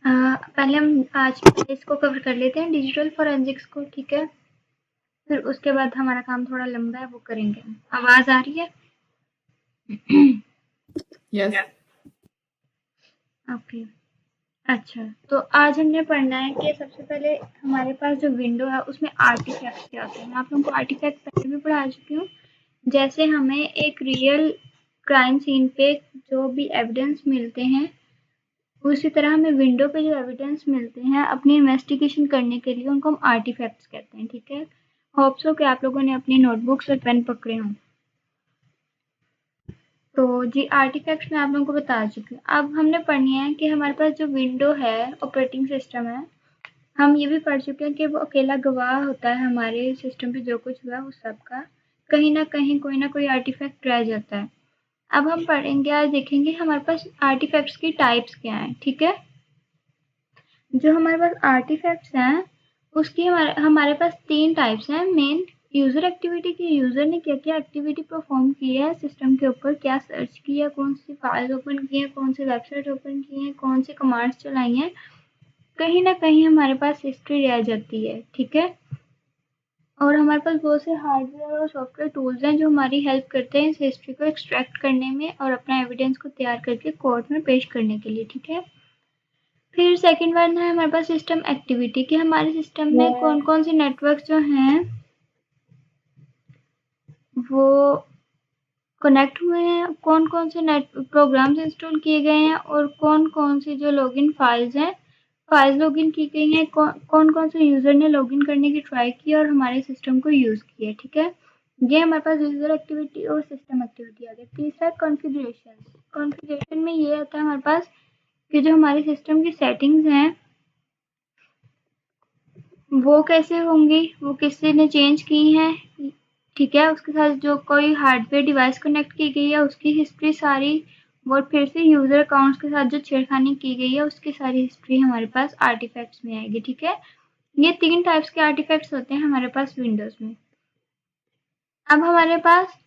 पहले हम आज इसको कवर कर लेते हैं डिजिटल फोरेंसिक्स को, ठीक है। फिर उसके बाद हमारा काम थोड़ा लंबा है, वो करेंगे। आवाज आ रही है? यस। ओके। अच्छा, तो आज हमने पढ़ना है कि सबसे पहले हमारे पास जो विंडो है उसमें आर्टिफैक्ट्स क्या होते हैं। मैं आप लोगों को आर्टिफैक्ट पहले भी पढ़ा चुकी हूँ। जैसे हमें एक रियल क्राइम सीन पे जो भी एविडेंस मिलते हैं, उसी तरह हमें विंडो पे जो एविडेंस मिलते हैं अपनी इन्वेस्टिगेशन करने के लिए, उनको हम आर्टिफैक्ट्स कहते हैं, ठीक है। होप सो कि आप लोगों ने अपनी नोटबुक्स और पेन पकड़े हों। तो जी आर्टिफैक्ट्स मैं आप लोगों को बता चुकी हूँ। अब हमने पढ़नी है कि हमारे पास जो विंडो है, ऑपरेटिंग सिस्टम है, हम ये भी पढ़ चुके हैं कि वो अकेला गवाह होता है हमारे सिस्टम पे जो कुछ हुआ उस सब का। कहीं ना कहीं कोई ना कोई आर्टिफैक्ट रह जाता है। अब हम पढ़ेंगे, आज देखेंगे हमारे पास आर्टिफैक्ट्स की टाइप्स क्या हैं, ठीक है। जो हमारे पास आर्टिफैक्ट्स हैं उसकी हमारे पास 3 टाइप्स हैं मेन। यूजर एक्टिविटी की, यूजर ने क्या क्या एक्टिविटी परफॉर्म की है सिस्टम के ऊपर, क्या सर्च किया, कौन सी फाइल्स ओपन की है, कौन सी वेबसाइट ओपन की है, कौन सी कमांड्स चलाई हैं। कहीं ना कहीं हमारे पास हिस्ट्री रह जाती है, ठीक है। और हमारे पास बहुत से हार्डवेयर और सॉफ्टवेयर टूल्स हैं जो हमारी हेल्प करते हैं इस हिस्ट्री को एक्सट्रैक्ट करने में और अपना एविडेंस को तैयार करके कोर्ट में पेश करने के लिए, ठीक है। फिर सेकंड वन है हमारे पास सिस्टम एक्टिविटी कि हमारे सिस्टम में कौन कौन से नेटवर्क जो हैं वो कनेक्ट हुए हैं, कौन कौन से नेट प्रोग्राम्स इंस्टॉल किए गए हैं और कौन कौन सी जो लॉगिन फाइल्स हैं, फाइल्स लॉगिन की गई हैं, कौन कौन से यूजर ने लॉगिन करने की ट्राई की और हमारे सिस्टम को यूज किया, ठीक है। ये हमारे पास यूजर एक्टिविटी और सिस्टम एक्टिविटी आ गई। तीसरा कॉन्फ़िगरेशन। कॉन्फ़िगरेशन में ये आता है हमारे पास कि जो हमारे सिस्टम की सेटिंग्स हैं वो कैसे होंगी, वो किसी ने चेंज की हैं, ठीक है। उसके साथ जो कोई हार्डवेयर डिवाइस कनेक्ट की गई है उसकी हिस्ट्री सारी, और फिर से यूजर अकाउंट्स के साथ जो छेड़खानी की गई है उसकी सारी हिस्ट्री हमारे पास आर्टिफैक्ट्स में आएगी, ठीक है। ये 3 टाइप्स के आर्टिफैक्ट्स होते हैं हमारे पास विंडोज में। अब हमारे पास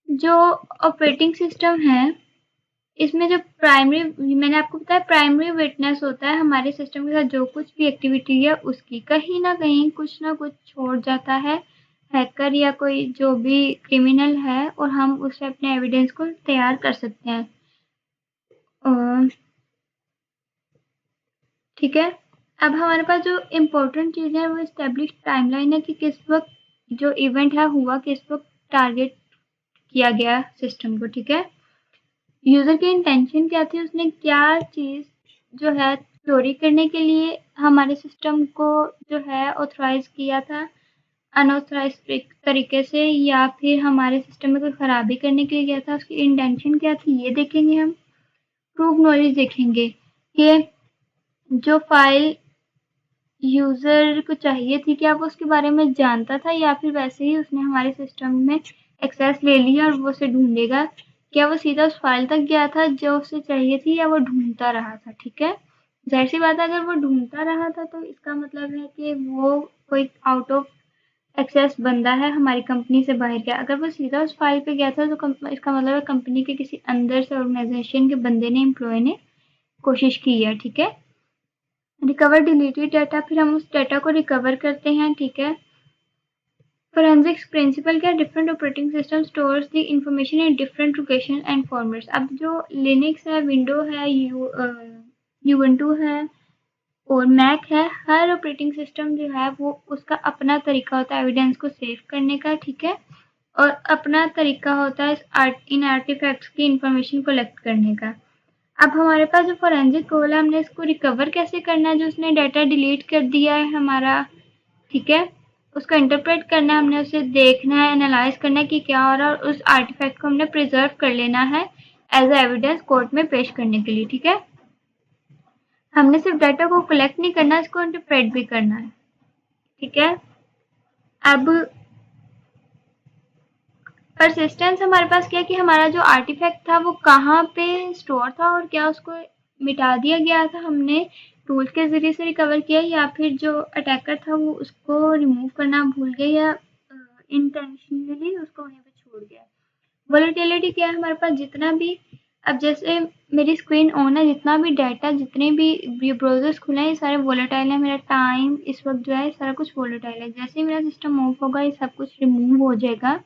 जो ऑपरेटिंग सिस्टम है इसमें जो प्राइमरी, मैंने आपको बताया प्राइमरी विटनेस होता है हमारे सिस्टम के साथ जो कुछ भी एक्टिविटी है उसकी। कहीं ना कहीं कुछ ना कुछ छोड़ जाता है हैकर या कोई जो भी क्रिमिनल है और हम उससे अपने एविडेंस को तैयार कर सकते हैं, ठीक है। अब हमारे पास जो इम्पोर्टेंट चीज़ है वो इस्टेब्लिश टाइमलाइन है कि किस वक्त जो इवेंट है हुआ, किस वक्त टारगेट किया गया सिस्टम को, ठीक है। यूजर की इंटेंशन क्या थी, उसने क्या चीज जो है चोरी करने के लिए हमारे सिस्टम को जो है ऑथराइज किया था अनऑथराइज तरीके से, या फिर हमारे सिस्टम में कोई खराबी करने के लिए किया था, उसकी इंटेंशन क्या थी ये देखेंगे हम। प्रूफ नॉलेज देखेंगे कि जो फाइल यूजर को चाहिए थी क्या वो उसके बारे में जानता था या फिर वैसे ही उसने हमारे सिस्टम में एक्सेस ले लिया और वो उसे ढूंढेगा, क्या वो सीधा उस फाइल तक गया था जो उसे चाहिए थी या वो ढूंढता रहा था, ठीक है। जाहिर सी बात है अगर वो ढूंढता रहा था तो इसका मतलब है कि वो कोई आउट ऑफ एक्सेस बंदा है, हमारी कंपनी से बाहर गया। अगर वो सीधा उस फाइल पे गया था तो इसका मतलब है कंपनी के किसी अंदर से ऑर्गेनाइजेशन के बंदे ने, एम्प्लॉय ने कोशिश की है, ठीक है। रिकवर डिलीटेड डाटा, फिर हम उस डाटा को रिकवर करते हैं, ठीक है। फोरेंसिक्स प्रिंसिपल क्या, different operating system stores the information in different location and formats. अब जो लिनक्स है, विंडो है, यूबंटू है और मैक है, हर ऑपरेटिंग सिस्टम जो है वो उसका अपना तरीका होता है एविडेंस को सेव करने का, ठीक है। और अपना तरीका होता है इन आर्टिफैक्ट्स की इंफॉर्मेशन कलेक्ट करने का। अब हमारे पास जो फोरेंसिक गोल है हमने इसको रिकवर कैसे करना है, जो उसने डाटा डिलीट कर दिया है हमारा, ठीक है। उसको इंटरप्रेट करना है, हमने उसे देखना है, एनालाइज करना है कि क्या हो रहा है और उस आर्टिफैक्ट को हमने प्रिजर्व कर लेना है एज ए एविडेंस कोर्ट में पेश करने के लिए, ठीक है। हमने सिर्फ डाटा को कलेक्ट नहीं करना, इसको इंटरप्रेट भी करना है, ठीक है। अब परसिस्टेंस हमारे पास क्या है कि हमारा जो आर्टिफैक्ट था वो कहाँ पे स्टोर था और क्या उसको मिटा दिया गया था, हमने टूल्स के जरिए से रिकवर किया या फिर जो अटैकर था वो उसको रिमूव करना भूल गया या इंटेंशनली उसको वहीं पे छोड़ गया। वोलेटिलिटी क्या है हमारे पास, जितना भी अब जैसे मेरी स्क्रीन ऑन है, जितना भी डाटा, जितने भी ब्राउजर्स खुले हैं, ये सारे वोलेटाइल है। मेरा टाइम इस वक्त जो है सारा कुछ वोलेटाइल है। जैसे ही मेरा सिस्टम ऑफ होगा ये सब कुछ रिमूव हो जाएगा।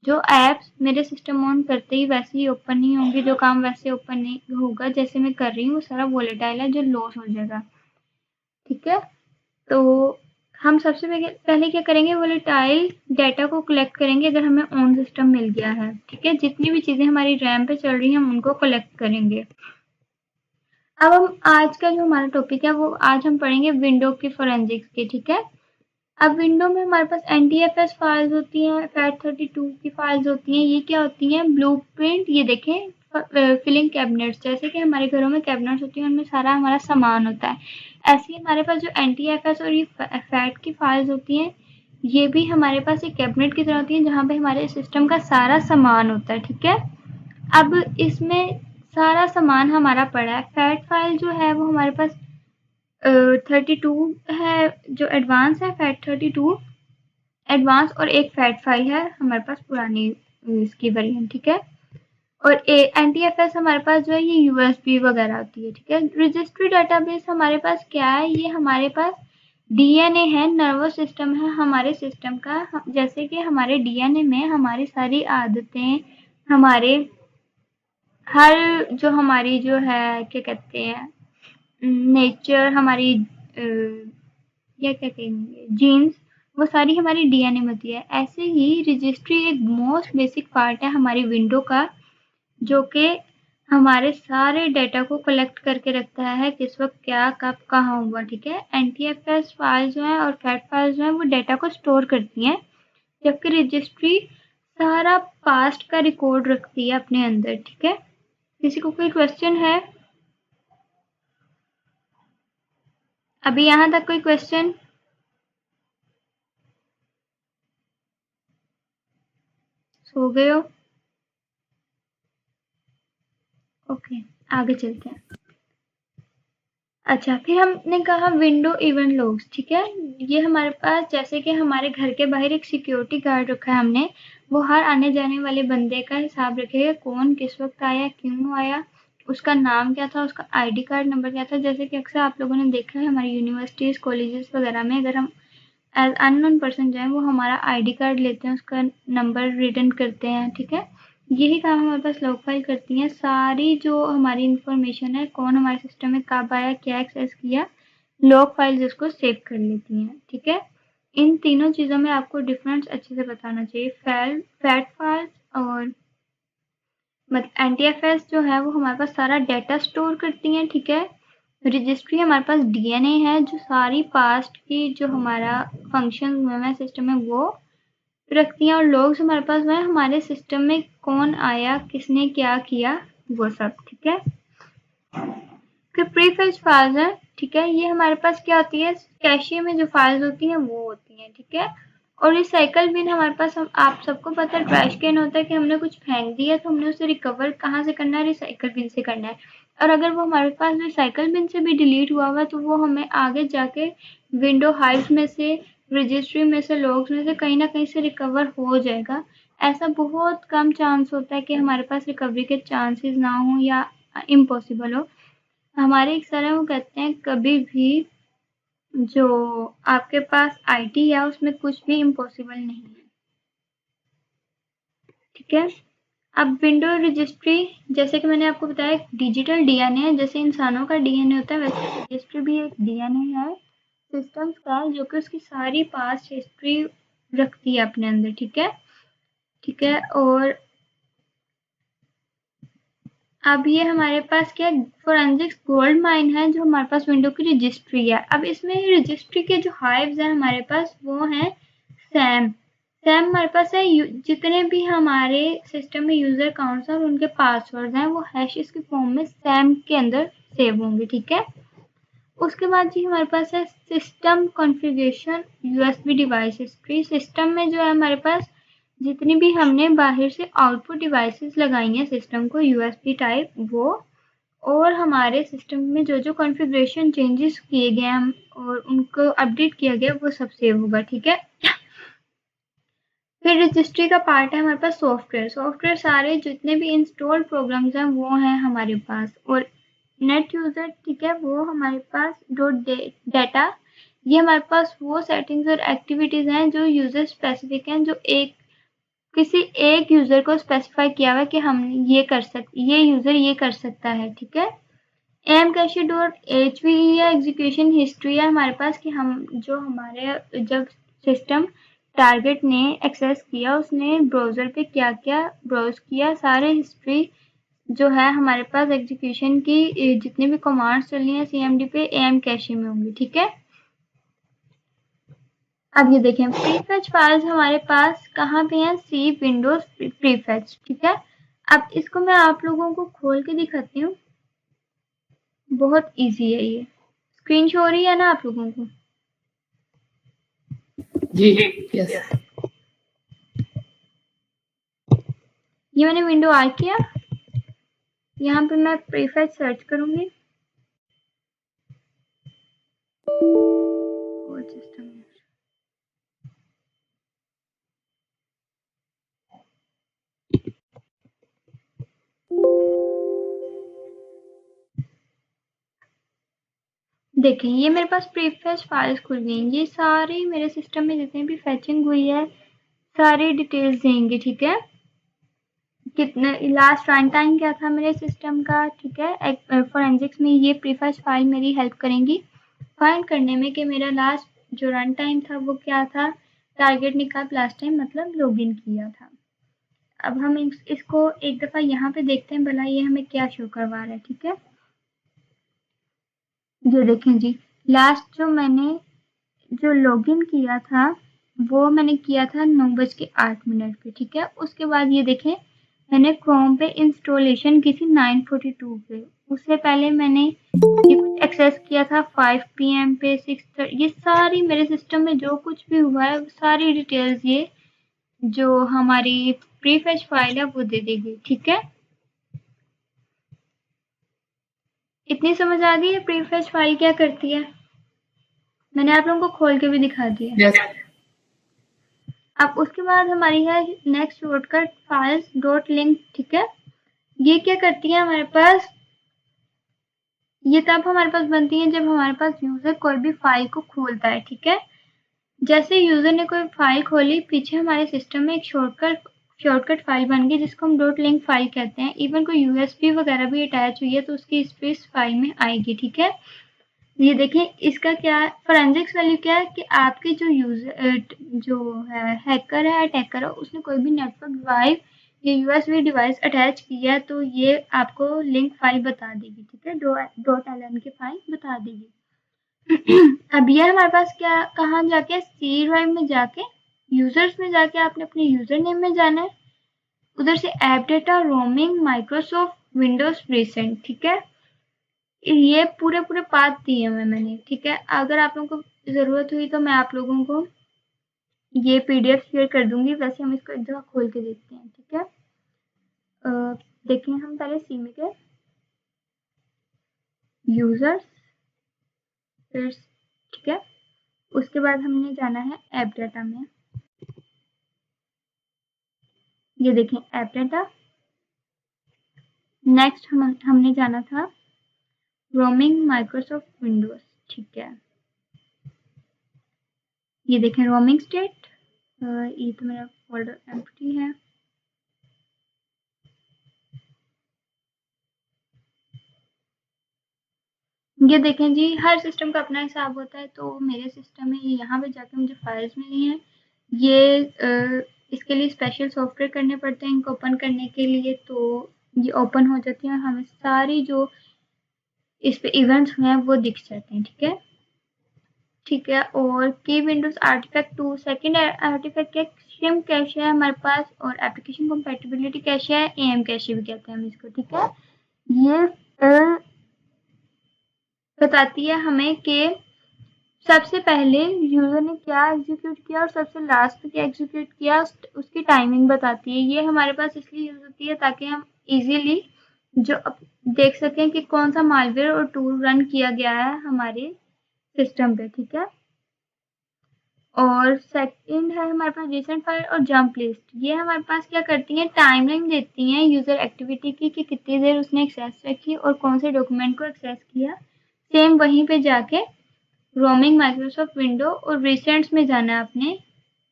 जो एप्स मेरे सिस्टम ऑन करते ही वैसे ही ओपन नहीं होंगे, जो काम वैसे ओपन नहीं होगा जैसे मैं कर रही हूँ, वो सारा वोलेटाइल है जो लॉस हो जाएगा। ठीक है, तो हम सबसे पहले क्या करेंगे, वोलेटाइल डाटा को कलेक्ट करेंगे अगर हमें ऑन सिस्टम मिल गया है। ठीक है, जितनी भी चीजें हमारी रैम पे चल रही हैं हम उनको कलेक्ट करेंगे। अब हम आज का जो हमारा टॉपिक है वो आज हम पढ़ेंगे विंडो की फोरेंसिक्स की। ठीक है, अब विंडो में हमारे पास NTFS फाइल्स होती हैं, FAT32 की फाइल्स होती हैं। ये क्या होती हैं, ब्लूप्रिंट। ये देखें, फिलिंग कैबिनेट्स, जैसे कि हमारे घरों में कैबिनेट्स होती हैं, उनमें सारा हमारा सामान होता है। ऐसे ही हमारे पास जो NTFS और ये फैट की फाइल्स होती हैं, ये भी हमारे पास एक कैबिनेट की तरह होती है जहाँ पे हमारे सिस्टम का सारा सामान होता है। ठीक है, अब इसमें सारा सामान हमारा पड़ा है। फैट फाइल जो है वो हमारे पास 32 है, जो एडवांस है फैट 32 एडवांस, और एक फैट फाइल है हमारे पास पुरानी इसकी वेरिएंट। ठीक है, और NTFS हमारे पास जो है ये USB वगैरह होती है। ठीक है, रजिस्ट्री डाटाबेस हमारे पास क्या है, ये हमारे पास DNA है, नर्वस सिस्टम है हमारे सिस्टम का। जैसे कि हमारे DNA में हमारी सारी आदतें, हमारे हर जो हमारी जो है क्या कहते हैं नेचर, हमारी या क्या कहेंगे जीन्स, वो सारी हमारी DNA में होती है। ऐसे ही रजिस्ट्री एक मोस्ट बेसिक पार्ट है हमारी विंडो का, जो कि हमारे सारे डाटा को कलेक्ट करके रखता है, किस वक्त क्या कब कहाँ हुआ। ठीक है, NTFS फाइल जो है और फैट फाइल जो है वो डाटा को स्टोर करती हैं, जबकि रजिस्ट्री सारा पास्ट का रिकॉर्ड रखती है अपने अंदर। ठीक है, किसी को कोई क्वेश्चन है? अभी यहाँ तक कोई क्वेश्चन? सो गए हो? ओके, आगे चलते हैं। अच्छा, फिर हमने कहा विंडो इवेंट लॉग्स। ठीक है, ये हमारे पास जैसे कि हमारे घर के बाहर एक सिक्योरिटी गार्ड रखा है हमने, वो हर आने जाने वाले बंदे का हिसाब रखेगा, कौन किस वक्त आया, क्यों आया, उसका नाम क्या था, उसका ID कार्ड नंबर क्या था। जैसे कि अक्सर आप लोगों ने देखा है हमारी यूनिवर्सिटीज़ कॉलेजेस वगैरह में, अगर हम एज अननोन पर्सन जाए वो हमारा ID कार्ड लेते हैं, उसका नंबर रिटर्न करते हैं। ठीक है, यही काम हमारे पास लॉग फाइल करती हैं। सारी जो हमारी इंफॉर्मेशन है, कौन हमारे सिस्टम में कब आया, क्या एक्सेस किया, लॉग फाइल्स इसको सेव कर लेती हैं। ठीक है, इन तीनों चीज़ों में आपको डिफरेंस अच्छे से बताना चाहिए। फैट फाइल्स और मतलब NTFS जो है वो हमारे पास सारा डाटा स्टोर करती हैं। ठीक है, रजिस्ट्री हमारे पास DNA है, जो सारी पास्ट की जो हमारा फंक्शन हुए हैं सिस्टम में वो रखती हैं, और लॉग्स हमारे पास में हमारे सिस्टम में कौन आया, किसने क्या किया, वो सब। ठीक है, फिर प्रीफेच फाइल्स है। ठीक है, ये हमारे पास क्या होती है, कैशे में जो फाइल्स होती हैं वो होती हैं। ठीक है, और रिसाइकल बिन हमारे पास, हम आप सबको पता है ट्रैश कैन होता है कि हमने कुछ फेंक दिया तो हमने उसे रिकवर कहाँ से करना है, रिसाइकल बिन से करना है। और अगर वो हमारे पास रिसाइकल बिन से भी डिलीट हुआ हुआ तो वो हमें आगे जाके विंडो हाइव्स में से, रजिस्ट्री में से, लॉग्स में से कहीं ना कहीं से रिकवर हो जाएगा। ऐसा बहुत कम चांस होता है कि हमारे पास रिकवरी के चांसेस ना हो या इम्पॉसिबल हो। हमारे एक सर हैं वो कहते हैं कभी भी जो आपके पास IT है उसमें कुछ भी इम्पॉसिबल नहीं है। ठीक है, अब विंडो रजिस्ट्री, जैसे कि मैंने आपको बताया डिजिटल DNA है, जैसे इंसानों का DNA होता है वैसे रजिस्ट्री भी एक DNA है सिस्टम्स का, जो कि उसकी सारी पास्ट हिस्ट्री रखती है अपने अंदर। ठीक है, ठीक है, और अब ये हमारे पास क्या फोरेंसिक्स गोल्ड माइन है, जो हमारे पास विंडो की रजिस्ट्री है। अब इसमें रजिस्ट्री के जो हाइव्स हैं हमारे पास वो हैं सैम। सैम हमारे पास है, जितने भी हमारे सिस्टम में यूजर अकाउंट्स हैं और उनके पासवर्ड हैं वो हैशेस के फॉर्म में सैम के अंदर सेव होंगे। ठीक है, उसके बाद जी हमारे पास है system configuration USB device history. System में जो है हमारे पास जितनी भी हमने बाहर से आउटपुट डिवाइसेस लगाई हैं सिस्टम को USB टाइप, वो और हमारे सिस्टम में जो जो कॉन्फ़िगरेशन चेंजेस किए गए हैं और उनको अपडेट किया गया वो सब सेव होगा। ठीक है, फिर रजिस्ट्री का पार्ट है हमारे पास सॉफ्टवेयर सारे जितने भी इंस्टॉल्ड प्रोग्राम्स हैं वो हैं हमारे पास, और नेट यूजर, ठीक है, वो हमारे पास डाटा, ये हमारे पास वो सेटिंग्स और एक्टिविटीज हैं जो यूजर स्पेसिफिक हैं, जो किसी एक यूजर को स्पेसिफाई किया हुआ है कि हम ये यूजर ये कर सकता है, ठीक है। M cache dot H V या एग्जीक्यूशन हिस्ट्री है हमारे पास कि हम जो हमारे जब सिस्टम टारगेट ने एक्सेस किया उसने ब्राउजर पे क्या क्या ब्राउज किया, सारे हिस्ट्री जो है हमारे पास एग्जीक्यूशन की जितनी भी कमांड्स चल रही हैं सीएमडी पे एम कैशे में होंगी, ठीक है। अब ये देखें प्रीफेच फाइल्स हमारे पास कहाँ पे हैं, सी विंडोज प्रीफेच, ठीक है। अब इसको मैं आप लोगों को खोल के दिखाती हूँ, बहुत इजी है ये। स्क्रीन शो हो रही है ना आप लोगों को? जी यस। ये मैंने विंडो आ किया, यहाँ पे मैं प्रीफेच सर्च करूंगी। देखें ये मेरे पास प्रीफेच फाइल्स खुल गई, ये सारी मेरे सिस्टम में जितनी भी फेचिंग हुई है सारी डिटेल्स देंगे, ठीक है। कितने लास्ट रन टाइम क्या था मेरे सिस्टम का, ठीक है। फोरेंसिक्स में ये प्रीफेच फाइल मेरी हेल्प करेंगी फाइंड करने में कि मेरा लास्ट जो रन टाइम था वो क्या था, टारगेट ने कब लास्ट टाइम मतलब लॉगिन किया था। अब हम इसको एक दफा यहाँ पे देखते हैं भला ये हमें क्या शो करवा रहा है, ठीक है। ये देखें जी, लास्ट जो लॉगिन किया था वो मैंने किया था 9:08 पे, ठीक है। उसके बाद ये देखें मैंने क्रोम पे इंस्टॉलेशन की थी 9:42 पे, उससे पहले मैंने ये कुछ एक्सेस किया था 5 PM पे 6:30, ये सारी मेरे सिस्टम में जो कुछ भी हुआ है सारी डिटेल्स ये जो हमारी प्रीफेच फाइल है वो दे देगी, ठीक है। इतनी समझ आ गई है प्रीफेच फाइल क्या करती है? मैंने आप लोगों को खोल के भी दिखा दिया। यस अब उसके बाद हमारी है next shortcut files dot link, ठीक है। ये क्या करती है हमारे पास, ये तब हमारे पास बनती है जब हमारे पास यूजर कोई भी फाइल को खोलता है, ठीक है। जैसे यूजर ने कोई फाइल खोली पीछे हमारे सिस्टम में एक शॉर्टकट फाइल बन गई जिसको हम डॉट लिंक फाइल कहते हैं। इवन कोई यूएसबी वगैरह भी अटैच हुई है तो उसकी स्पेस फाइल में आएगी, ठीक है। ये देखें इसका क्या है, फोरेंसिक्स वैल्यू क्या है कि आपके जो यूजर जो है हैकर है अटैकर है उसने कोई भी नेटवर्क डिवाइस या यूएसबी डिवाइस अटैच किया है तो ये आपको लिंक फाइल बता देगी, ठीक है, डॉट एलएन की फाइल बता देगी। अब ये हमारे पास क्या कहाँ जाके सी ड्राइव में जाके यूजर्स में जाके आपने अपने यूजर नेम में जाना है, उधर से app data roaming Microsoft Windows recent, ठीक है। ये पूरे पाथ दिए हुए मैंने, ठीक है। अगर आप लोगों को जरूरत हुई तो मैं आप लोगों को ये पीडीएफ शेयर कर दूंगी, वैसे हम इसको एक दफा खोल के देखते हैं, ठीक है। देखें हम पहले सी में गए यूजर्स, फिर ठीक है, उसके बाद हमने जाना है ऐप डाटा में। ये देखें ऐप डाटा, नेक्स्ट हमने जाना था रोमिंग माइक्रोसॉफ्ट विंडोज, ठीक है। ये देखें रोमिंग स्टेट, ये तो मेरा फोल्डर एम्प्टी है। ये देखें जी हर सिस्टम का अपना हिसाब होता है, तो मेरे सिस्टम में यहाँ पे जाके मुझे फाइल्स मिली हैं। ये इसके लिए स्पेशल सॉफ्टवेयर करने पड़ते हैं इनको ओपन करने के लिए, तो ये ओपन हो जाती है और हमें सारी जो इस पे इवेंट्स हुए हैं वो दिख जाते हैं, ठीक है। ठीक है, और की विंडोज आर्टिफैक्ट 2 सेकेंड आर्टिफैक्ट क्या सिम कैशे है हमारे पास, और एप्लीकेशन कंपैटिबिलिटी कैशे है, एम कैशे भी कहते हैं हम इसको, ठीक है। ये बताती है हमें कि सबसे पहले यूजर ने क्या एग्जीक्यूट किया और सबसे लास्ट में क्या एग्जीक्यूट किया, उसकी टाइमिंग बताती है। ये हमारे पास इसलिए यूज होती है ताकि हम इजीली जो देख सकें कि कौन सा मालवेयर और टूल रन किया गया है हमारे सिस्टम पे, ठीक है। और सेकंड है हमारे पास रिसेंट फाइल और जंप लिस्ट। ये हमारे पास क्या करती हैं, टाइमलाइन देती हैं यूजर एक्टिविटी की कि कितनी देर उसने एक्सेस रखी और कौन से डॉक्यूमेंट को एक्सेस किया। सेम वहीं पे जाके रोमिंग माइक्रोसॉफ्ट विंडो और रिसेंट्स में जाना है आपने।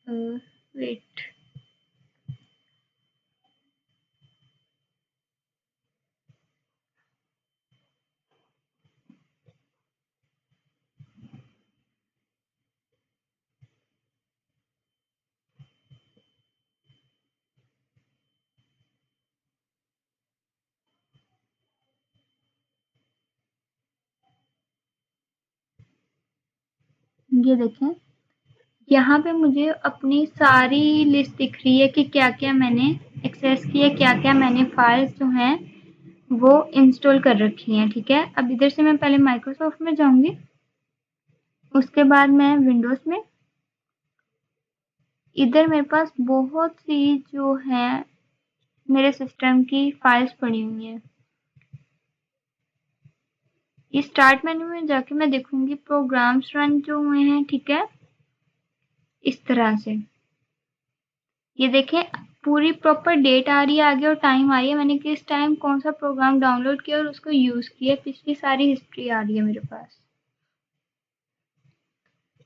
वेट, ये देखें, यहाँ पे मुझे अपनी सारी लिस्ट दिख रही है कि क्या-क्या मैंने एक्सेस किया, क्या-क्या मैंने फाइल्स जो हैं वो इंस्टॉल कर रखी हैं, ठीक है। अब इधर से मैं पहले माइक्रोसॉफ्ट में जाऊंगी, उसके बाद मैं विंडोज में। इधर मेरे पास बहुत सी जो है मेरे सिस्टम की फाइल्स पड़ी हुई हैं। इस स्टार्ट मेन्यू में जाके मैं देखूंगी प्रोग्राम्स रन जो हुए हैं, ठीक है, इस तरह से। ये देखें, पूरी प्रॉपर डेट आ रही है आगे और टाइम आ रही है, मैंने किस टाइम कौन सा प्रोग्राम डाउनलोड किया और उसको यूज किया, पिछली सारी हिस्ट्री आ रही है मेरे पास।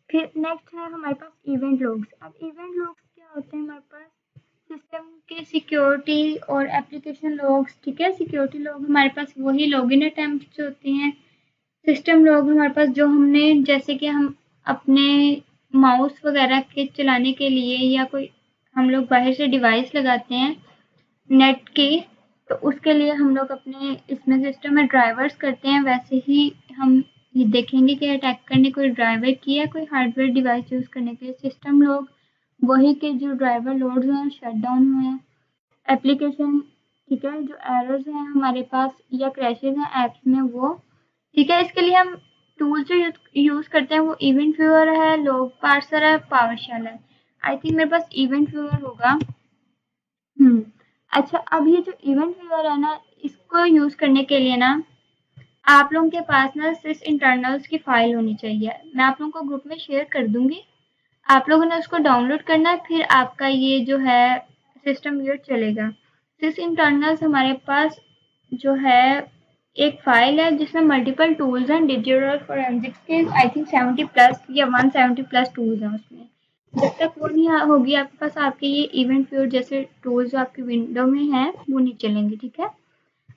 फिर नेक्स्ट है हमारे पास इवेंट लॉग्स। अब इवेंट लॉग्स क्या होते हैं हमारे पास, सिस्टम के सिक्योरिटी और एप्लीकेशन लॉग्स, ठीक है। सिक्योरिटी लॉग हमारे पास वही लॉगिन अटेम्प्ट होती हैं। सिस्टम लॉग हमारे पास जो हमने, जैसे कि हम अपने माउस वगैरह के चलाने के लिए या कोई हम लोग बाहर से डिवाइस लगाते हैं नेट की, तो उसके लिए हम लोग अपने इसमें सिस्टम में ड्राइवर्स करते हैं, वैसे ही हम ये देखेंगे कि अटैकर ने कोई ड्राइवर किया, कोई हार्डवेयर डिवाइस यूज करने के लिए। सिस्टम लोग वही के जो ड्राइवर लोड्स हैं, शट डाउन हुए हैं, एप्लीकेशन, ठीक है, जो एरर्स हैं हमारे पास या क्रैशेज हैं ऐप्स में वो, ठीक है। इसके लिए हम टूल जो यूज करते हैं वो इवेंट व्यूअर है, लॉग पार्सर है, पावरशेल है। आई थिंक मेरे पास इवेंट व्यूअर होगा। अच्छा, अब ये जो इवेंट व्यूअर है ना, इसको यूज करने के लिए ना आप लोगों के पास ना सिस इंटरनल्स की फाइल होनी चाहिए। मैं आप लोगों को ग्रुप में शेयर कर दूंगी, आप लोगों ने उसको डाउनलोड करना है, फिर आपका ये जो है सिस्टम व्यूअर चलेगा। सिस इंटरनल्स हमारे पास जो है एक फाइल है जिसमें मल्टीपल टूल्स हैं, डिजिटल फोरेंसिक्स के आई थिंक 70 प्लस या 170 प्लस टूल्स हैं उसमें। जब तक वो नहीं होगी आपके पास, आपके ये इवेंट व्यूअर जैसे टूल्स जो आपकी विंडो में हैं वो नहीं चलेंगे, ठीक है।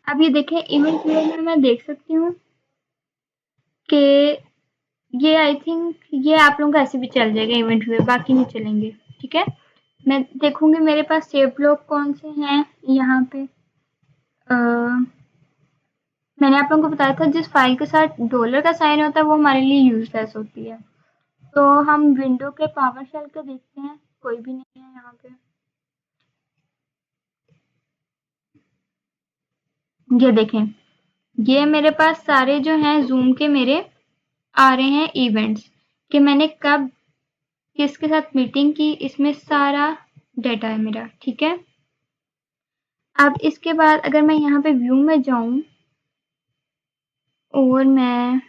अब ये देखें, इवेंट व्यूअर में मैं देख सकती हूँ कि ये आई थिंक ये आप लोगों का ऐसे भी चल जाएगा इवेंट व्यूअर, बाकी नहीं चलेंगे, ठीक है। मैं देखूंगी मेरे पास सेव लोग कौन से हैं यहाँ पे। मैंने आप लोगों को बताया था जिस फाइल के साथ डॉलर का साइन होता है वो हमारे लिए यूजलेस होती है। तो हम विंडो के पावर शेल के देखते हैं, कोई भी नहीं है यहाँ पे। ये देखें, ये मेरे पास सारे जो हैं जूम के मेरे आ रहे हैं इवेंट्स कि मैंने कब किसके साथ मीटिंग की, इसमें सारा डेटा है मेरा, ठीक है। अब इसके बाद अगर मैं यहाँ पे व्यू में जाऊं और मैं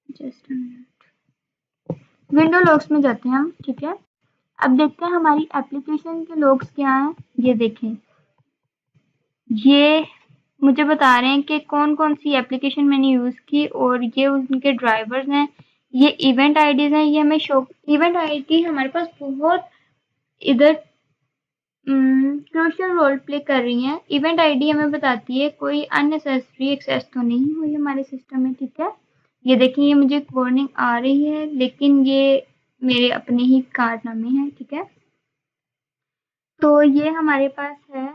जस्ट विंडो लॉग्स में जाते हैं हम, ठीक है। अब देखते हैं हमारी एप्लीकेशन के लॉग्स क्या हैं। ये देखें, ये मुझे बता रहे हैं कि कौन कौन सी एप्लीकेशन मैंने यूज की और ये उनके ड्राइवर्स हैं। ये इवेंट आईडीज हैं, ये हमें शो, इवेंट आईडी हमारे पास बहुत इधर क्रूशियल रोल प्ले कर रही हैं। इवेंट आईडी हमें बताती है कोई अननेसेसरी एक्सेस तो नहीं हुई हमारे सिस्टम में, ठीक है। ये देखिए, ये मुझे वार्निंग आ रही है लेकिन ये मेरे अपने ही कारनामे हैं, ठीक है। तो ये हमारे पास है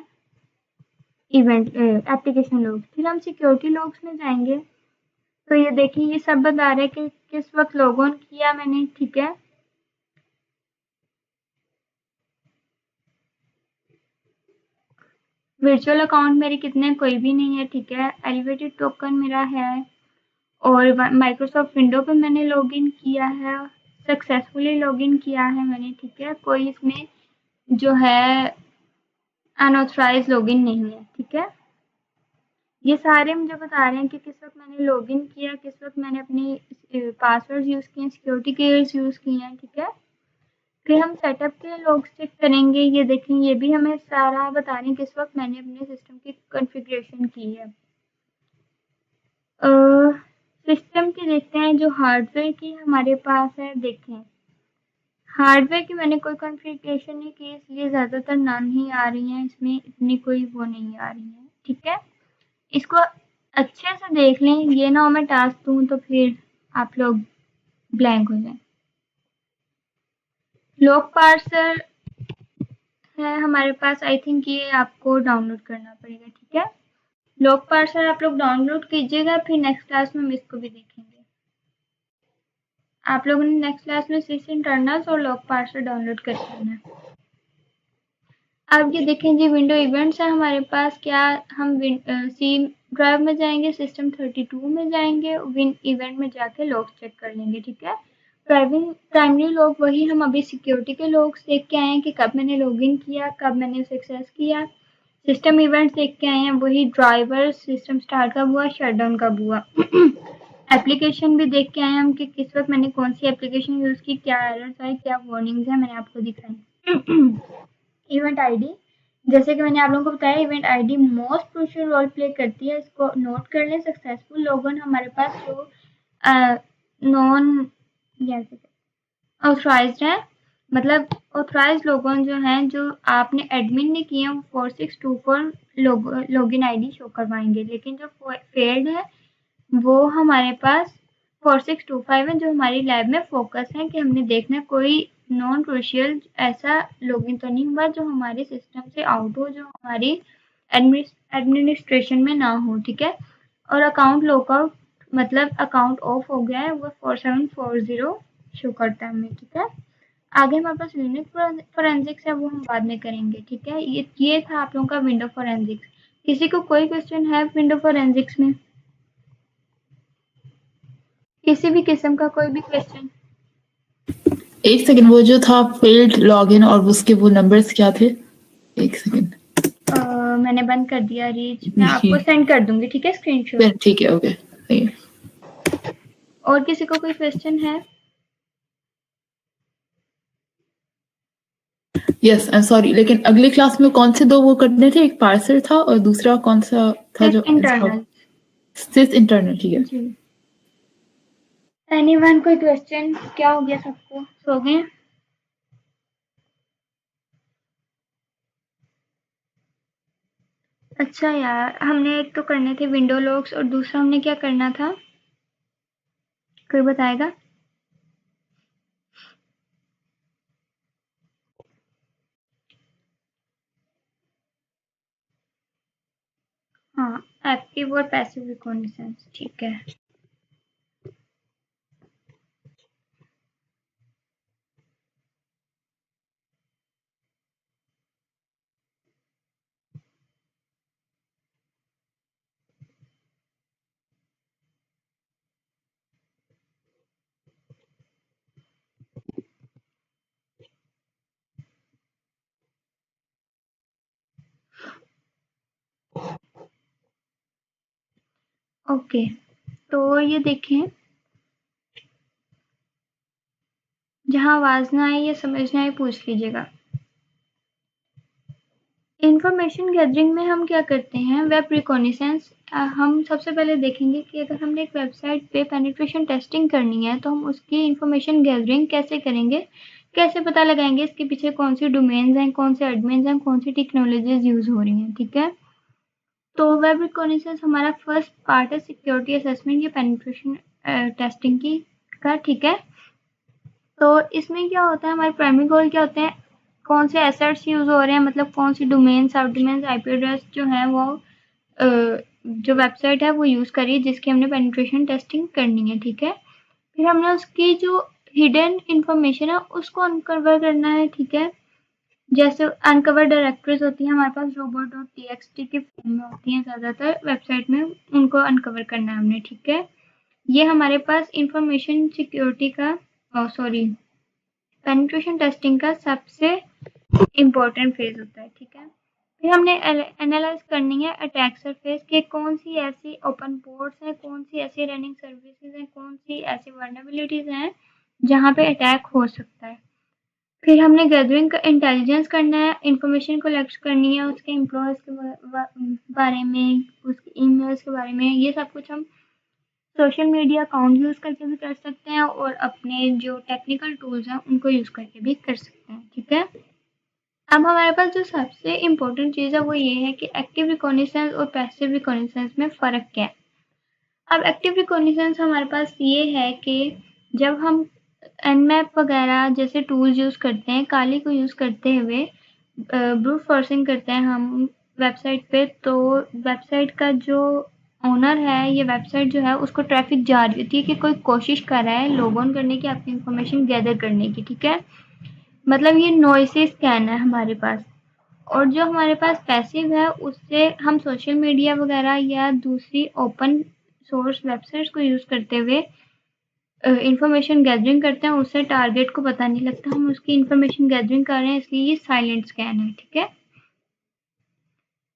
इवेंट एप्लीकेशन लॉग। फिर हम सिक्योरिटी लॉग्स में जाएंगे, तो ये देखिए ये सब बता रहा है कि किस वक्त लॉग ऑन किया मैंने, ठीक है। वर्चुअल अकाउंट मेरे कितने, कोई भी नहीं है, ठीक है। एलिवेटेड टोकन मेरा है और माइक्रोसॉफ्ट विंडो पे मैंने लॉगिन किया है, सक्सेसफुली लॉगिन किया है मैंने, ठीक है। कोई इसमें जो है अनऑथराइज लॉगिन नहीं है, ठीक है। ये सारे मुझे बता रहे हैं कि किस वक्त मैंने लॉगिन किया, किस वक्त मैंने अपनी पासवर्ड यूज़ किए, सिक्योरिटी कीज़ यूज़ किए हैं, ठीक है। फिर हम सेटअप के लॉग्स चेक करेंगे, ये देखें, ये भी हमें सारा बता रहे हैं किस वक्त मैंने अपने सिस्टम की कॉन्फ़िगरेशन की है। सिस्टम की देखते हैं, जो हार्डवेयर की हमारे पास है। देखें, हार्डवेयर की मैंने कोई कॉन्फ़िगरेशन नहीं की, इसलिए ज़्यादातर नन ही आ रही हैं, इसमें इतनी कोई वो नहीं आ रही है, ठीक है। इसको अच्छे से देख लें, ये ना हो मैं टास्क दूँ तो फिर आप लोग ब्लैंक हो जाएं। लॉग पार्सर है हमारे पास, आई थिंक ये आपको डाउनलोड करना पड़ेगा, ठीक है। लॉग पार्सर आप लोग डाउनलोड कीजिएगा, फिर नेक्स्ट क्लास में हम इसको भी देखेंगे। आप लोगों ने नेक्स्ट क्लास में सिस इंटरनल्स और लॉग पार्सर डाउनलोड कर लेना है। अब ये देखें जी, विंडो इवेंट्स है हमारे पास। क्या हम सी ड्राइव में जाएंगे, सिस्टम 32 में जाएंगे, विन इवेंट में जाके लॉग चेक कर लेंगे, ठीक है। प्राइमरी लॉग वही हम अभी सिक्योरिटी के लॉग्स देख के आए हैं कि कब मैंने लॉगिन किया, कब मैंने उसे एक्सेस किया। सिस्टम इवेंट्स देख के आए हैं, वही ड्राइवर, सिस्टम स्टार्ट कब हुआ, शटडाउन कब हुआ। एप्लीकेशन भी देख के आए हैं हम कि किस वक्त मैंने कौन सी एप्लीकेशन यूज़ की, क्या एरर्स आए, क्या वार्निंग्स है, मैंने आपको दिखाई। इवेंट आईडी, जैसे कि मैंने आप लोगों को बताया, event ID most crucial role play करती है, इसको नोट कर लें। सक्सेसफुल लॉगिन हमारे पास जो नॉन ऑथराइज्ड है, मतलब ऑथराइज लोगों जो हैं, जो आपने एडमिन ने किए हैं, वो 4624 लॉगिन आईडी शो करवाएंगे। लेकिन जो फेल्ड है वो हमारे पास 4625 है, जो हमारी लैब में फोकस है कि हमने देखना कोई नॉन क्रूशियल ऐसा लॉगिन तो नहीं हुआ जो हमारे सिस्टम से आउट हो, जो हमारी एडमिनिस्ट्रेशन में ना हो, ठीक है। और अकाउंट लॉकआउट मतलब अकाउंट ऑफ हो गया है, वो 4740 शो करता है हमें, ठीक है। आगे हमारे पास लिनक्स फोरेंसिक्स है, वो हम बाद में करेंगे, ठीक है। ये था आप लोगों का विंडो फोरेंसिक्स। किसी को कोई क्वेश्चन है विंडो फोरेंसिक्स में, किसी भी किस्म का कोई भी क्वेश्चन? एक सेकंड, वो जो था फेल्ड लॉगिन और उसके वो नंबर्स क्या थे? एक सेकंड, मैंने बंद कर दिया रीच, मैं आपको सेंड कर दूंगी, ठीक है, स्क्रीनशॉट। ठीक है, ओके। और किसी को कोई क्वेश्चन है? यस, आई एम सॉरी, लेकिन अगली क्लास में कौन से दो वो करने थे? एक पार्सर था और दूसरा कौन सा था जो इंटरनल। सिस इंटरनल, ठीक है। जी, एनीवन कोई क्वेश्चन? क्या हो गया सबको, सो गए? अच्छा यार, हमने एक तो करने थे विंडो लॉक्स और दूसरा हमने क्या करना था, कोई बताएगा? हाँ, एक्टिव और पैसिव रिकॉग्निसेंस, ठीक है। ओके, तो ये देखें, जहाँ आवाज ना आए या समझ ना आए पूछ लीजिएगा। इंफॉर्मेशन गैदरिंग में हम क्या करते हैं, वेब रिकॉग्निसेंस। हम सबसे पहले देखेंगे कि अगर हमने एक वेबसाइट पे पेनिट्रेशन टेस्टिंग करनी है तो हम उसकी इंफॉर्मेशन गैदरिंग कैसे करेंगे, कैसे पता लगाएंगे इसके पीछे कौन सी डोमेन्स हैं, कौन से एडमिन्स हैं, कौन सी टेक्नोलॉजीज यूज हो रही हैं, ठीक है। तो वेब रिकॉग्निसेंस हमारा फर्स्ट पार्ट है सिक्योरिटी असेसमेंट या पेनिट्रेशन टेस्टिंग की का, ठीक है। तो इसमें क्या होता है, हमारे प्राइमरी गोल क्या होते हैं, कौन से एसेट्स यूज हो रहे हैं, मतलब कौन सी डोमेन, सब डोमेन, आईपी एड्रेस जो है वो जो वेबसाइट है वो यूज करिए जिसकी हमने पेनिट्रेशन टेस्टिंग करनी है, ठीक है। फिर हमने उसकी जो हिडन इंफॉर्मेशन है उसको अनकवर करना है, ठीक है। जैसे अनकवर डायरेक्टरीज होती हैं हमारे पास, robot.txt के फॉर्म में होती हैं ज़्यादातर वेबसाइट में, उनको अनकवर करना है हमने, ठीक है। ये हमारे पास इंफॉर्मेशन सिक्योरिटी का पेनिट्रेशन टेस्टिंग का सबसे इम्पोर्टेंट फेज होता है, ठीक है। फिर हमने एनालाइज करनी है अटैक सरफेस के कौन सी ऐसी ओपन पोर्ट्स हैं, कौन सी ऐसी रनिंग सर्विसेज हैं, कौन सी ऐसी वर्नेबिलिटीज हैं जहाँ पे अटैक हो सकता है। फिर हमने गैदरिंग का इंटेलिजेंस करना है, इंफॉर्मेशन कलेक्ट करनी है उसके एम्प्लॉयज़ के बारे में, उसके ईमेल्स के बारे में। ये सब कुछ हम सोशल मीडिया अकाउंट यूज़ करके भी कर सकते हैं और अपने जो टेक्निकल टूल्स हैं उनको यूज़ करके भी कर सकते हैं, ठीक है। अब हमारे पास जो सबसे इम्पोर्टेंट चीज़ है वो ये है कि एक्टिव रिकॉग्निसेंस और पैसिव रिकॉग्निसेंस में फ़र्क क्या है। अब एक्टिव रिकॉग्निसेंस हमारे पास ये है कि जब हम एनमैप वगैरह जैसे टूल्स यूज़ करते हैं, काली को यूज़ करते हुए ब्रूट फोर्सिंग करते हैं हम वेबसाइट पे, तो वेबसाइट का जो ओनर है, ये वेबसाइट जो है उसको ट्रैफिक जा रही होती है कि कोई कोशिश कर रहा है लॉग ऑन करने की, आपकी इंफॉर्मेशन गैदर करने की, ठीक है। मतलब ये नॉइसी स्कैन है हमारे पास। और जो हमारे पास पैसिव है उससे हम सोशल मीडिया वगैरह या दूसरी ओपन सोर्स वेबसाइट्स को यूज़ करते हुए इंफॉर्मेशन गैदरिंग करते हैं, उससे टारगेट को पता नहीं लगता हम उसकी इंफॉर्मेशन गैदरिंग कर रहे हैं, इसलिए ये साइलेंट स्कैन है, ठीक है।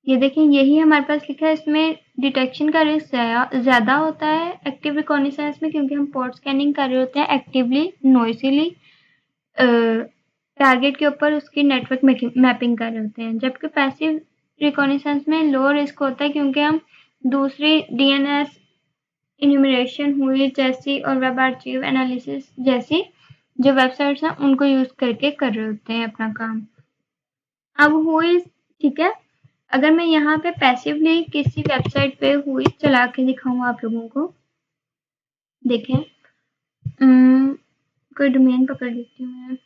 ये देखें, यही हमारे पास लिखा है, इसमें डिटेक्शन का रिस्क ज़्यादा होता है एक्टिव रिकॉग्निसेंस में, क्योंकि हम पोर्ट स्कैनिंग कर रहे होते हैं एक्टिवली, नॉइसीली टारगेट के ऊपर उसकी नेटवर्क मैपिंग कर रहे होते हैं। जबकि पैसिव रिकॉग्निसेंस में लो रिस्क होता है क्योंकि हम दूसरी डीएनएस इन्यूमरेशन हुई जैसी और वेब आर्चिव एनालिसिस जैसी जो वेबसाइट्स हैं उनको यूज़ करके कर रहे होते हैं अपना काम। अब हुई, ठीक है, अगर मैं यहाँ पे पैसिवली किसी वेबसाइट पे हुई चला के दिखाऊँ आप लोगों को, देखें, कोई डोमेन पकड़ लेती हूँ मैं।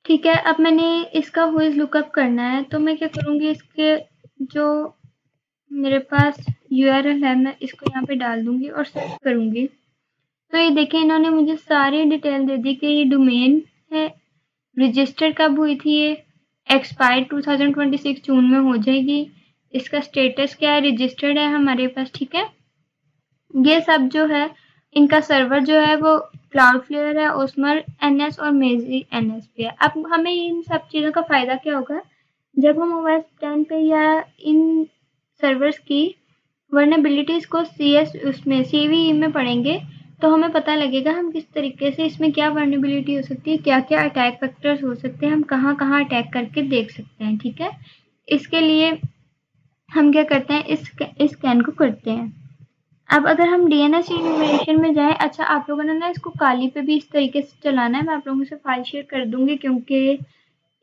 ठीक है, अब मैंने इसका व्होइस लुकअप करना है, तो मैं क्या करूँगी, इसके जो मेरे पास यूआरएल है मैं इसको यहाँ पे डाल दूँगी और सर्च करूँगी। तो ये देखें, इन्होंने मुझे सारी डिटेल दे दी कि ये डोमेन है, रजिस्टर कब हुई थी, ये एक्सपायर 2026 जून में हो जाएगी, इसका स्टेटस क्या है, रजिस्टर्ड है हमारे पास, ठीक है। ये सब जो है, इनका सर्वर जो है वो क्लाउडफ्लेयर है, ओसमर एनएस और मेजी एनएस पे है। अब हमें इन सब चीज़ों का फ़ायदा क्या होगा, जब हम ओएस 10 पे या इन सर्वर्स की वर्नेबिलिटीज़ को सीएस उसमें सीवीई में पढ़ेंगे, तो हमें पता लगेगा हम किस तरीके से इसमें क्या वर्नेबिलिटी हो सकती है, क्या-क्या अटैक वेक्टर्स हो सकते हैं, हम कहाँ-कहाँ अटैक करके देख सकते हैं, ठीक है। इसके लिए हम क्या करते हैं, इस स्कैन को करते हैं। अब अगर हम डीएनएस इन्यूमरेशन में जाएँ, अच्छा आप लोगों ने ना इसको काली पे भी इस तरीके से चलाना है, मैं आप लोगों से फाइल शेयर कर दूँगी क्योंकि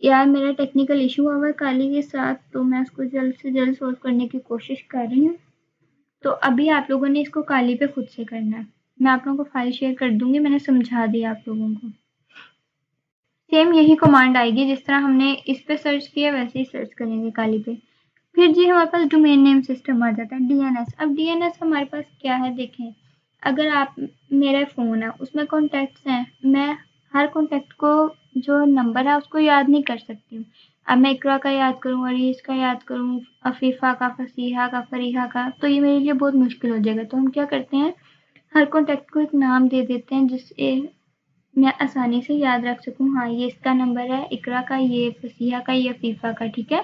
यार मेरा टेक्निकल इशू हुआ है काली के साथ, तो मैं इसको जल्द से जल्द सॉल्व करने की कोशिश कर रही हूँ। तो अभी आप लोगों ने इसको काली पे खुद से करना है। मैं आप लोगों को फाइल शेयर कर दूँगी, मैंने समझा दिया आप लोगों को। सेम यही कमांड आएगी जिस तरह हमने इस पे सर्च किया वैसे ही सर्च करेंगे काली पे। फिर जी हमारे पास डोमेन नेम सिस्टम आ जाता है, डीएनएस। अब डीएनएस हमारे पास क्या है, देखें, अगर आप, मेरा फ़ोन है उसमें कॉन्टैक्ट्स हैं, मैं हर कॉन्टैक्ट को जो नंबर है उसको याद नहीं कर सकती हूँ। अब मैं इकरा का याद करूँ, अरीस का याद करूँ, अफीफ़ा का, फसीहा का, फरीहा का, तो ये मेरे लिए बहुत मुश्किल हो जाएगा। तो हम क्या करते हैं, हर कॉन्टैक्ट को एक नाम दे देते हैं जिससे मैं आसानी से याद रख सकूँ, हाँ ये इसका नंबर है, इकरा का, ये फसीहा का, ये अफीफ़ा का, ठीक है।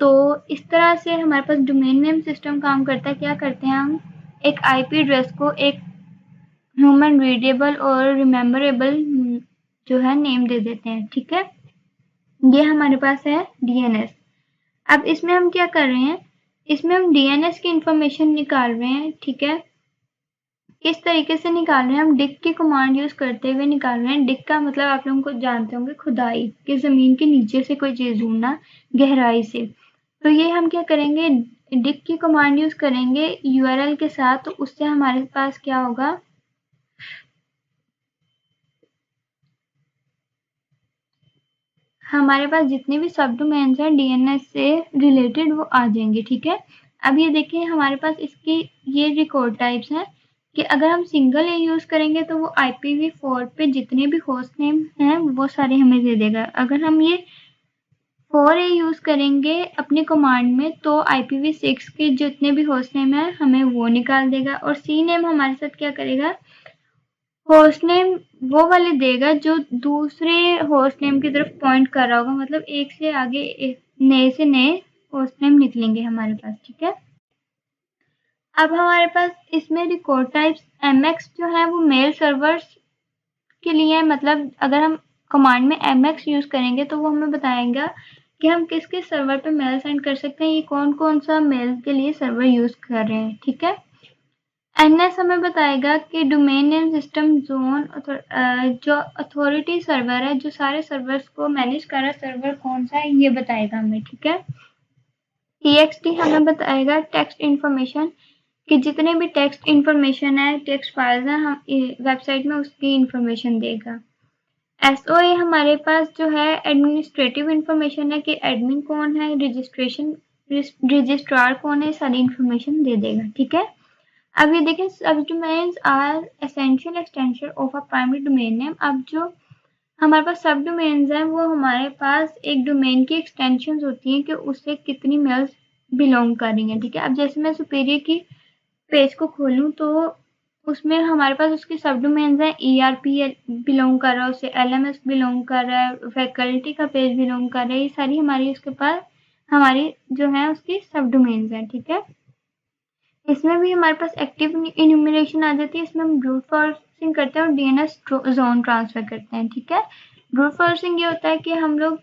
तो इस तरह से हमारे पास डोमेन नेम सिस्टम काम करता है। क्या करते हैं हम, एक आईपी एड्रेस को एक ह्यूमन रीडेबल और रिमेम्बरेबल जो है नेम दे देते हैं, ठीक है। ये हमारे पास है डीएनएस। अब इसमें हम क्या कर रहे हैं, इसमें हम डीएनएस की इंफॉर्मेशन निकाल रहे हैं, ठीक है। किस तरीके से निकाल रहे हैं, हम डिग की कमांड यूज़ करते हुए निकाल रहे हैं। डिग का मतलब आप लोगों को जानते होंगे, खुदाई, कि ज़मीन के नीचे से कोई चीज़ ढूंढना गहराई से। तो ये हम क्या करेंगे, डिग की कमांड यूज़ करेंगे यूआरएल के साथ, तो उससे हमारे पास क्या होगा, हमारे पास जितने भी सब डोमेन्स हैं डीएनएस से रिलेटेड वो आ जाएंगे, ठीक है। अब ये देखिए हमारे पास इसकी ये रिकॉर्ड टाइप्स हैं कि अगर हम सिंगल ए यूज़ करेंगे तो वो IPv4 पे जितने भी होस्ट नेम हैं वो सारे हमें दे देगा। अगर हम ये 4A यूज़ करेंगे अपने कमांड में तो IPv6 के जितने भी होस्ट नेम है हमें वो निकाल देगा, और CNAME हमारे साथ क्या करेगा, होस्ट नेम वो वाले देगा जो दूसरे होस्ट नेम की तरफ पॉइंट कर रहा होगा, मतलब एक से आगे नए से नए होस्ट नेम निकलेंगे हमारे पास, ठीक है। अब हमारे पास इसमें रिकॉर्ड टाइप्स MX जो है वो मेल सर्वर्स के लिए है, मतलब अगर हम कमांड में MX यूज करेंगे तो वो हमें बताएगा कि हम किस किस सर्वर पे मेल सेंड कर सकते हैं, ये कौन कौन सा मेल के लिए सर्वर यूज कर रहे हैं, ठीक है। NS हमें बताएगा कि डोमेन नेम सिस्टम जोन जो अथॉरिटी सर्वर है, जो सारे सर्वर्स को मैनेज कर रहा है, सर्वर कौन सा है ये बताएगा हमें, ठीक है। TXT हमें बताएगा टेक्स्ट इन्फॉर्मेशन, कि जितने भी टेक्स्ट इन्फॉर्मेशन है, टेक्स्ट फाइल्स हैं, हम वेबसाइट में उसकी इन्फॉर्मेशन देगा। SOA हमारे पास जो है एडमिनिस्ट्रेटिव इन्फॉर्मेशन है, कि एडमिन कौन है, रजिस्ट्रार कौन है, सारी इन्फॉर्मेशन दे देगा, ठीक है। अब ये देखें, सब domains are essential extension of a primary domain name. अब जो हमारे पास सब डोमेन्स हैं वो हमारे पास एक डोमेन की एक्सटेंशंस होती हैं कि उससे कितनी मेल्स बिलोंग कर रही हैं, ठीक है। अब जैसे मैं सुपीरियर की पेज को खोलूं तो उसमें हमारे पास उसके सब डोमेन्स हैं, ERP बिलोंग कर रहा है उससे, LMS बिलोंग कर रहा है, फैकल्टी का पेज बिलोंग कर रहा है, ये सारी हमारी उसके पास हमारी जो है उसकी सब डोमेन्स हैं, ठीक है। इसमें भी हमारे पास एक्टिव इन्यूमरेशन आ जाती है, इसमें हम ब्रूट फोर्सिंग करते हैं और DNS जोन ट्रांसफर करते हैं, ठीक है। ब्रूट फोर्सिंग ये होता है कि हम लोग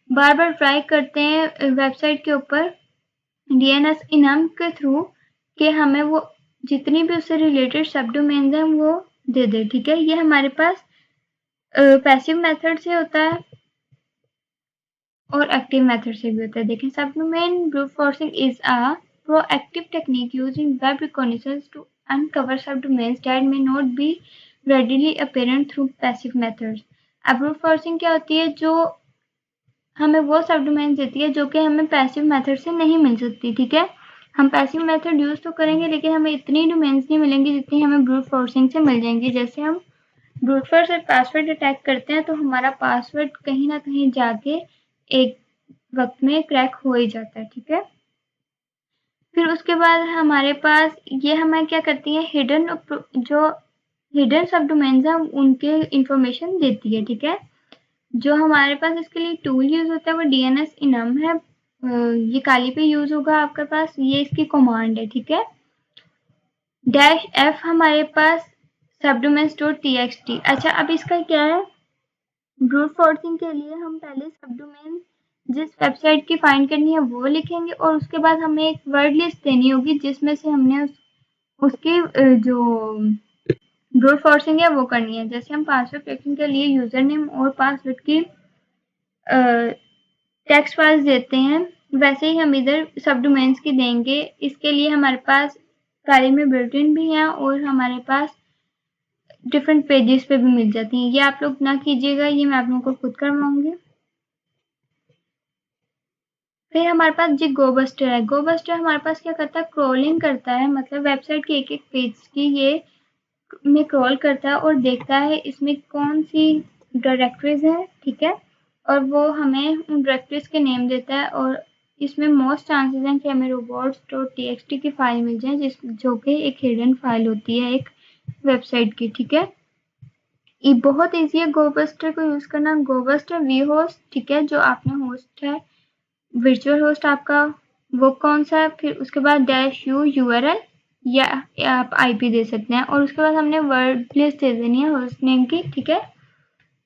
बार बार ट्राई करते हैं वेबसाइट के ऊपर DNS इनम के थ्रू कि हमें वो जितनी भी उससे रिलेटेड सब डोमेन्स हैं वो दे दे, ठीक है। ये हमारे पास पैसिव मेथड से होता है और एक्टिव मेथड से भी होता है। देखें, सब domain brute forcing is a proactive technique used in web reconnaissance to uncover subdomains that may not be readily apparent through passive methods. अब brute forcing क्या होती है, जो हमें वो सबडोमेन देती है जो कि हमें पैसिव मेथड से नहीं मिल सकती, ठीक है। हम पैसिव मेथड यूज तो करेंगे लेकिन हमें इतनी डोमेन्स नहीं मिलेंगी जितनी हमें ब्रूट फोर्सिंग से मिल जाएंगी। जैसे हम ब्रूट फोर्स से पासवर्ड अटैक करते हैं तो हमारा पासवर्ड कहीं ना कहीं जाके एक वक्त में क्रैक हो ही जाता है, ठीक है। फिर उसके बाद हमारे पास ये हमें क्या करती है, हिडन सब डोमेन्स हैं उनके इंफॉर्मेशन देती है, ठीक है। जो हमारे पास इसके लिए टूल यूज होता है वो DNS इनम है, ये काली पे यूज होगा आपके पास, ये इसकी कमांड है, ठीक है। -f हमारे पास subdomains.txt। अच्छा, अब इसका क्या है, ब्रूट फोर्सिंग के लिए हम पहले सबडोमेन जिस वेबसाइट की फाइंड करनी है वो लिखेंगे और उसके बाद हमें एक वर्ड लिस्ट देनी होगी जिसमें से हमने उसकी जो ब्रूट फोर्सिंग है वो करनी है। जैसे हम पासवर्ड क्रैकिंग के लिए यूजर नेम और पासवर्ड की टेक्स्ट फाइल्स देते हैं, वैसे ही हम इधर सब डोमेन्स की देंगे। इसके लिए हमारे पास काली में बिल्ट इन भी है और हमारे पास डिफरेंट पेजेस पे भी मिल जाती हैं। ये आप लोग ना कीजिएगा, ये मैं आप लोगों को खुद करवाऊंगी। फिर हमारे पास जी गोबस्टर है। गोबस्टर हमारे पास क्या करता है, क्रोलिंग करता है, मतलब वेबसाइट के एक एक पेज की ये में क्रॉल करता है और देखता है इसमें कौन सी डायरेक्टरीज है, ठीक है, और वो हमें उन डायरेक्टरीज के नेम देता है और इसमें मोस्ट चांसेस हैं कि हमें robots.txt की फाइल मिल जाए जो कि एक हिडन फाइल होती है एक वेबसाइट की, ठीक है। ये बहुत ईजी है गोबस्टर को यूज करना। गोबस्टर vhost, ठीक है, जो आपने होस्ट है वर्चुअल होस्ट आपका वो कौन सा है, फिर उसके बाद -u URL या आप IP दे सकते हैं और उसके बाद हमने वर्ड लिस्ट दे देनी है होस्ट नेम की, ठीक है।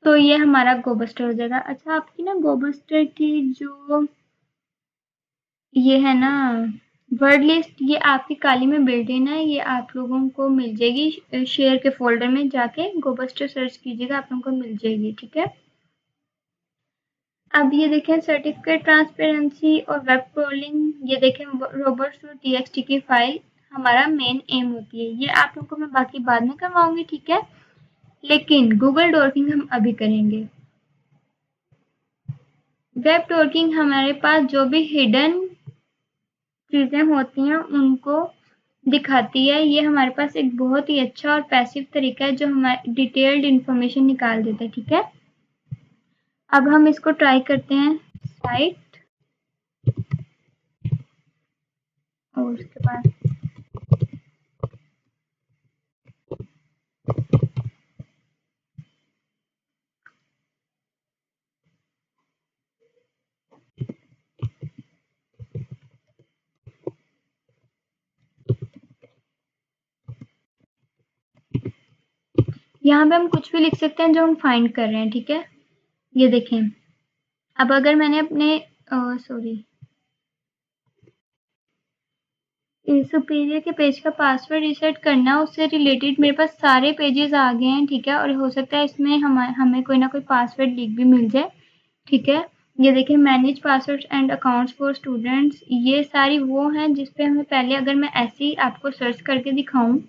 तो ये हमारा गोबस्टर हो जाएगा। अच्छा, आपकी ना गोबस्टर की जो ये है ना वर्ड लिस्ट, ये आपकी काली में बिल्ट इन है, ये आप लोगों को मिल जाएगी शेयर के फोल्डर में, जाके गोबस्टर सर्च कीजिएगा, आप लोगों को मिल जाएगी, ठीक है। अब ये देखें सर्टिफिकेट ट्रांसपेरेंसी और वेब क्रोलिंग, ये देखें robots.txt की फाइल हमारा मेन एम होती है। ये आप लोगों को मैं बाकी बाद में करवाऊंगी, ठीक है, लेकिन गूगल डॉकिंग हम अभी करेंगे। वेब डॉकिंग हमारे पास जो भी हिडन चीजें होती हैं उनको दिखाती है। ये हमारे पास एक बहुत ही अच्छा और पैसिव तरीका है जो हमारी डिटेल्ड इंफॉर्मेशन निकाल देता है, ठीक है। अब हम इसको ट्राई करते हैं। साइट और उसके बाद यहाँ पे हम कुछ भी लिख सकते हैं जो हम फाइंड कर रहे हैं, ठीक है। ये देखें, अब अगर मैंने अपने सुपीरियर के पेज का पासवर्ड रीसेट करना, उससे रिलेटेड मेरे पास सारे पेजेस आ गए हैं, ठीक है। और हो सकता है इसमें हमें कोई ना कोई पासवर्ड लीक भी मिल जाए, ठीक है। ये देखिए, manage password and accounts for students, ये सारी वो हैं जिस पे हमें पहले, अगर मैं ऐसे ही आपको सर्च करके दिखाऊं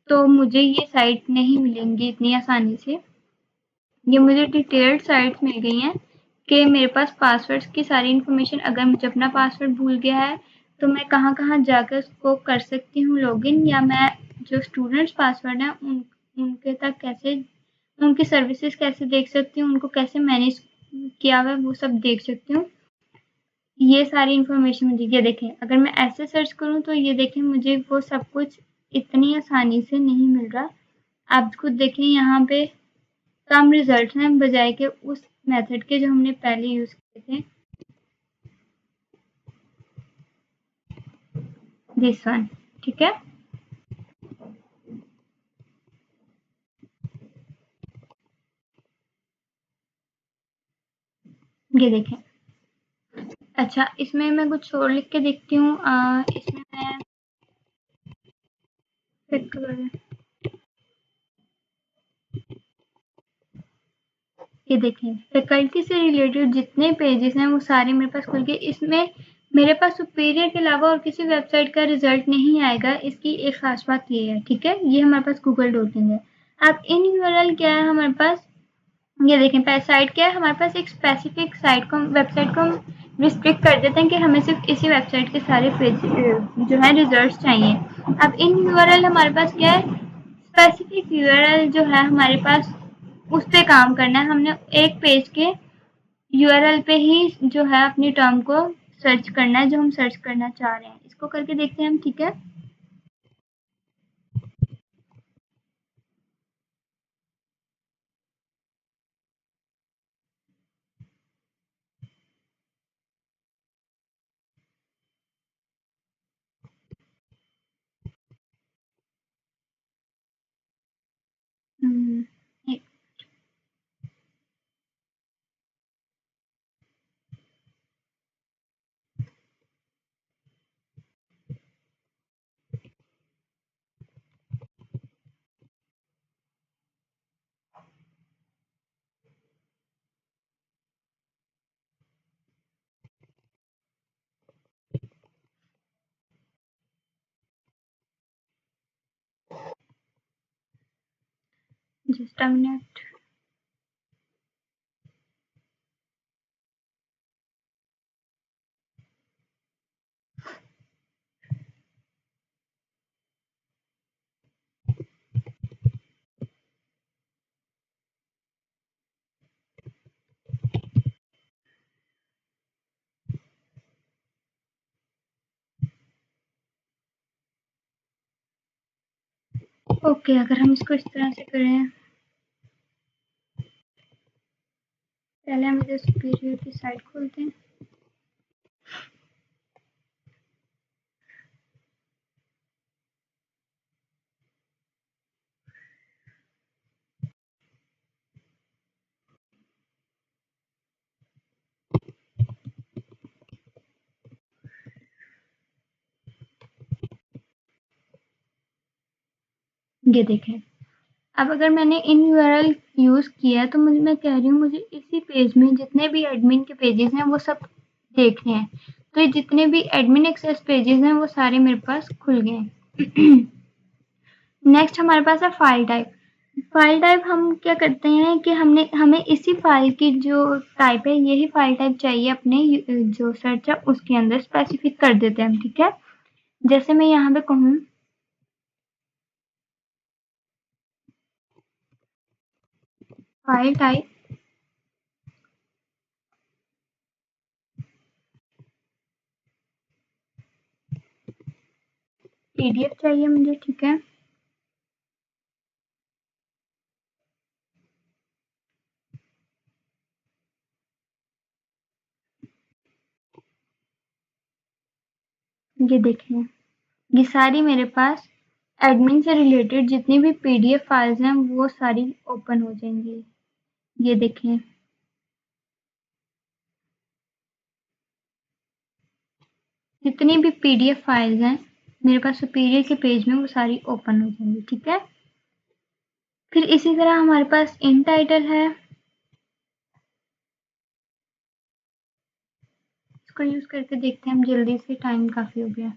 तो मुझे ये साइट नहीं मिलेंगी इतनी आसानी से। ये मुझे डिटेल्ड साइट्स मिल गई हैं कि मेरे पास पासवर्ड्स की सारी इन्फॉर्मेशन, अगर मुझे अपना पासवर्ड भूल गया है तो मैं कहाँ-कहाँ जाकर उसको कर सकती हूँ लॉगिन, या मैं जो स्टूडेंट्स पासवर्ड हैं उनके तक कैसे, उनकी सर्विसेज कैसे देख सकती हूँ, उनको कैसे मैनेज किया हुआ है वो सब देख सकती हूँ। ये सारी इन्फॉर्मेशन मुझे, ये देखें, अगर मैं ऐसे सर्च करूँ तो ये देखें मुझे वो सब कुछ इतनी आसानी से नहीं मिल रहा। आप खुद देखें, यहाँ पे कम रिजल्ट हैं बजाय के उस मेथड के जो हमने पहले यूज किए थे, दिस वन, ठीक है। ये देखें। अच्छा, इसमें मैं कुछ और लिख के देखती हूँ। इसमें मैं ये देखें, फैकल्टी से रिलेटेड जितने पेजेस हैं वो सारे मेरे पास खुल गए। इसमें मेरे पास सुपीरियर के अलावा और किसी वेबसाइट का रिजल्ट नहीं आएगा। इसकी एक खास बात ये है, ठीक है। ये हमारे पास गूगल डॉकिंग है। अब इन यूआरएल क्या है हमारे पास, ये देखें, साइट क्या है हमारे पास, एक स्पेसिफिक साइट को, वेबसाइट को हम रिस्ट्रिक्ट कर देते हैं कि हमें सिर्फ इसी वेबसाइट के सारे पेज जो है रिजल्ट्स चाहिए। अब इन यूआरएल हमारे पास क्या है, स्पेसिफिक यूआरएल जो है हमारे पास, उस पे काम करना है हमने। एक पेज के यूआरएल पे ही जो है अपनी टर्म को सर्च करना है जो हम सर्च करना चाह रहे हैं। इसको करके देखते हैं हम, ठीक है। एक- जस्ट अ मिनट। ओके, अगर हम इसको इस तरह से करें, पहले हम इधर सुपीरियर की साइट खोलते हैं। ये देखें, अब अगर मैंने इन यूआरएल यूज किया है तो मैं कह रही हूँ मुझे इसी पेज में जितने भी एडमिन के पेजेस हैं वो सब देखने हैं। तो ये जितने भी एडमिन एक्सेस पेजेस हैं वो सारे मेरे पास खुल गए हैं। नेक्स्ट हमारे पास है फाइल टाइप। फाइल टाइप हम क्या करते हैं कि हमें इसी फाइल की जो टाइप है, यही फाइल टाइप चाहिए अपने जो सर्च है उसके अंदर स्पेसिफिक कर देते हैं हम, ठीक है। जैसे मैं यहाँ पे कहूँ फाइल टाइप, PDF चाहिए मुझे, ठीक है। ये देखें, ये सारी मेरे पास एडमिन से रिलेटेड जितनी भी PDF फाइल्स हैं वो सारी ओपन हो जाएंगी। ये देखें, जितनी भी PDF फाइल्स हैं मेरे पास सुपीरियर के पेज में वो सारी ओपन हो जाएंगी, ठीक है। फिर इसी तरह हमारे पास इन टाइटल है, इसको यूज करके देखते हैं हम जल्दी से, टाइम काफी हो गया।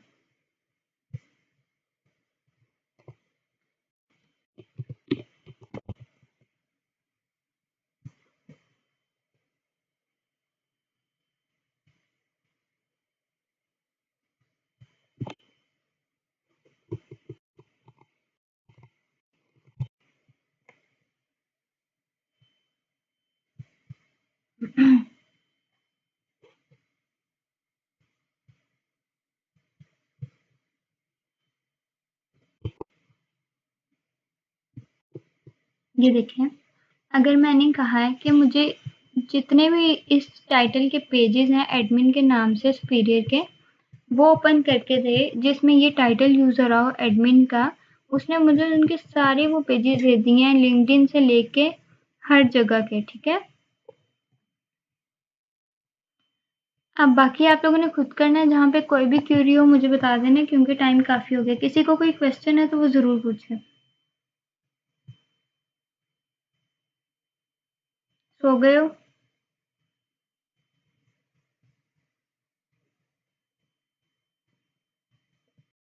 ये देखें, अगर मैंने कहा है कि मुझे जितने भी इस टाइटल के पेजेस हैं एडमिन के नाम से सुपीरियर के, वो ओपन करके दे जिसमें ये टाइटल यूज हो रहा हो एडमिन का, उसने मुझे उनके सारे वो पेजेस दे दिए हैं, लिंक्डइन से लेके हर जगह के, ठीक है। अब बाकी आप लोगों ने खुद करना है, जहाँ पे कोई भी क्यूरी हो मुझे बता देना, क्योंकि टाइम काफी हो गया। किसी को कोई क्वेश्चन है तो वो जरूर पूछे। सो गए हो?